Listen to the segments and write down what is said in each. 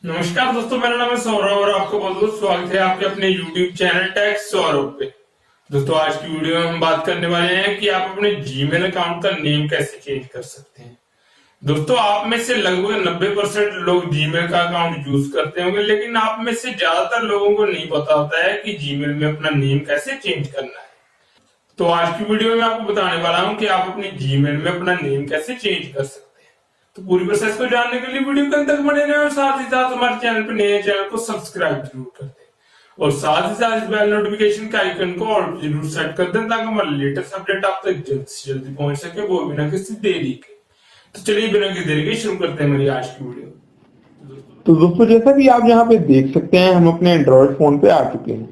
नमस्कार दोस्तों, मेरा नाम है सौरभ और आपका बहुत बहुत स्वागत है आपके अपने YouTube चैनल टेक सौरभ पे। दोस्तों, आज की वीडियो में हम बात करने वाले हैं कि आप अपने जीमेल अकाउंट का नेम कैसे चेंज कर सकते हैं। दोस्तों, आप में से लगभग 90% लोग जीमेल का अकाउंट यूज करते होंगे, लेकिन आप में से ज्यादातर लोगों को नहीं पता होता है कि जीमेल में अपना नेम कैसे चेंज करना है। तो आज की वीडियो में आपको बताने वाला हूं कि आप अपने जीमेल में अपना नेम कैसे चेंज कर सकते हैं। तो पूरी प्रोसेस को जानने के लिए वीडियो के अंत तक बने रहें और साथ ही साथ हमारे चैनल पर नए चैनल को सब्सक्राइब जरूर कर दें और साथ ही साथ इस बेल नोटिफिकेशन के आइकन को ऑल पे जरूर सेट कर दें ताकि हमारे लेटेस्ट अपडेट आप तक जल्द से जल्दी पहुंच सके, वो बिना किसी देरी के। तो चलिए बिना किसी देरी के शुरू करते हैं मेरी आज की वीडियो। तो दोस्तों, जैसा कि आप यहाँ पे देख सकते हैं, हम अपने एंड्रॉइड फोन पे आ चुके हैं।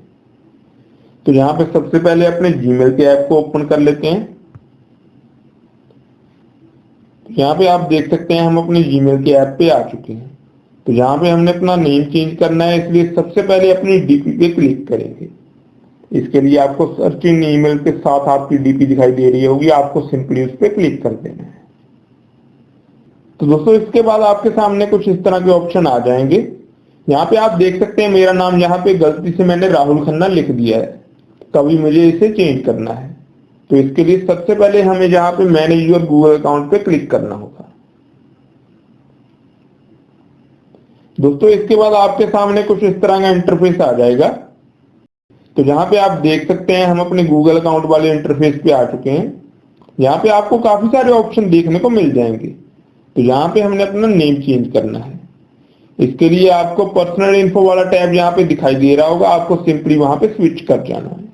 तो यहाँ पे सबसे पहले अपने जीमेल के ऐप को ओपन कर लेते हैं। तो यहाँ पे आप देख सकते हैं हम अपने जीमेल के ऐप पे आ चुके हैं। तो यहाँ पे हमने अपना नेम चेंज करना है, इसलिए सबसे पहले अपनी डीपी पे क्लिक करेंगे। इसके लिए आपको सर्च इन ईमेल के साथ आपकी डीपी दिखाई दे रही होगी, आपको सिंपली उस पर क्लिक कर देना है। तो दोस्तों, इसके बाद आपके सामने कुछ इस तरह के ऑप्शन आ जाएंगे। यहाँ पे आप देख सकते हैं मेरा नाम यहाँ पे गलती से मैंने राहुल खन्ना लिख दिया है, तभी मुझे इसे चेंज करना है। तो इसके लिए सबसे पहले हमें यहाँ पे मैनेज योर गूगल अकाउंट पे क्लिक करना होगा। दोस्तों, इसके बाद आपके सामने कुछ इस तरह का इंटरफेस आ जाएगा। तो यहाँ पे आप देख सकते हैं हम अपने गूगल अकाउंट वाले इंटरफेस पे आ चुके हैं। यहाँ पे आपको काफी सारे ऑप्शन देखने को मिल जाएंगे। तो यहाँ पे हमने अपना नेम चेंज करना है। इसके लिए आपको पर्सनल इन्फो वाला टैब यहाँ पे दिखाई दे रहा होगा, आपको सिंपली वहां पे स्विच कर जाना है।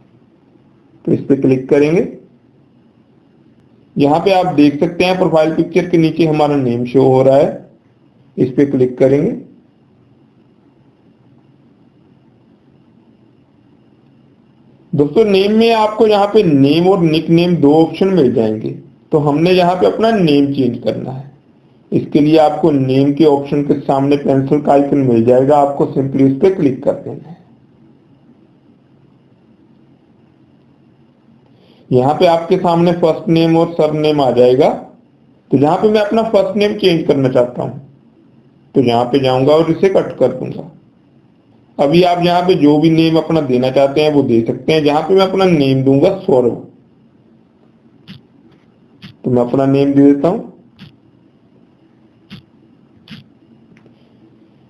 तो इस पे क्लिक करेंगे। यहाँ पे आप देख सकते हैं प्रोफाइल पिक्चर के नीचे हमारा नेम शो हो रहा है, इस पे क्लिक करेंगे। दोस्तों, नेम में आपको यहाँ पे नेम और निक नेम दो ऑप्शन मिल जाएंगे। तो हमने यहाँ पे अपना नेम चेंज करना है। इसके लिए आपको नेम के ऑप्शन के सामने पेंसिल का आइकन मिल जाएगा, आपको सिंपली इस पे क्लिक कर देना है। यहाँ पे आपके सामने फर्स्ट नेम और सर नेम आ जाएगा। तो यहाँ पे मैं अपना फर्स्ट नेम चेंज करना चाहता हूँ, तो यहाँ पे जाऊंगा और इसे कट कर दूंगा। अभी आप यहाँ पे जो भी नेम अपना देना चाहते हैं वो दे सकते हैं। यहाँ पे मैं अपना नेम दूंगा सौरभ, तो मैं अपना नेम दे देता हूँ।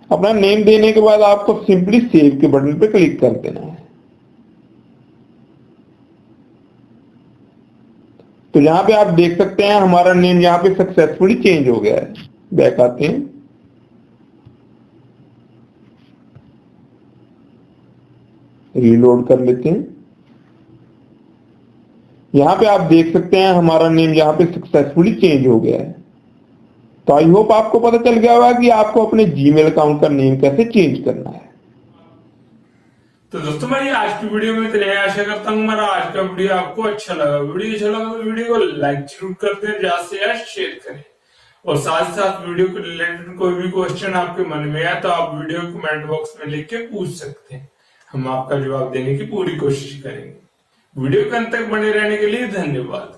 अपना नेम देने के बाद आपको सिंपली सेव के बटन पे क्लिक कर देना है। तो यहाँ पे आप देख सकते हैं हमारा नेम यहाँ पे सक्सेसफुली चेंज हो गया है। बैक आते हैं। रीलोड कर लेते हैं। यहाँ पे आप देख सकते हैं हमारा नेम यहाँ पे सक्सेसफुली चेंज हो गया है। तो आई होप आपको पता चल गया होगा कि आपको अपने जीमेल अकाउंट का नेम कैसे चेंज करना है। तो दोस्तों, मेरी आज की वीडियो में इतना ही। आशा करता हूँ मेरा आज का वीडियो आपको अच्छा लगा। वीडियो अच्छा लगा तो वीडियो को लाइक जरूर कर दें, ज्यादा से ज्यादा शेयर करें और साथ साथ वीडियो के रिलेटेड कोई भी क्वेश्चन आपके मन में आए तो आप वीडियो कमेंट बॉक्स में लिख के पूछ सकते हैं, हम आपका जवाब देने की पूरी कोशिश करेंगे। वीडियो के अंत तक बने रहने के लिए धन्यवाद।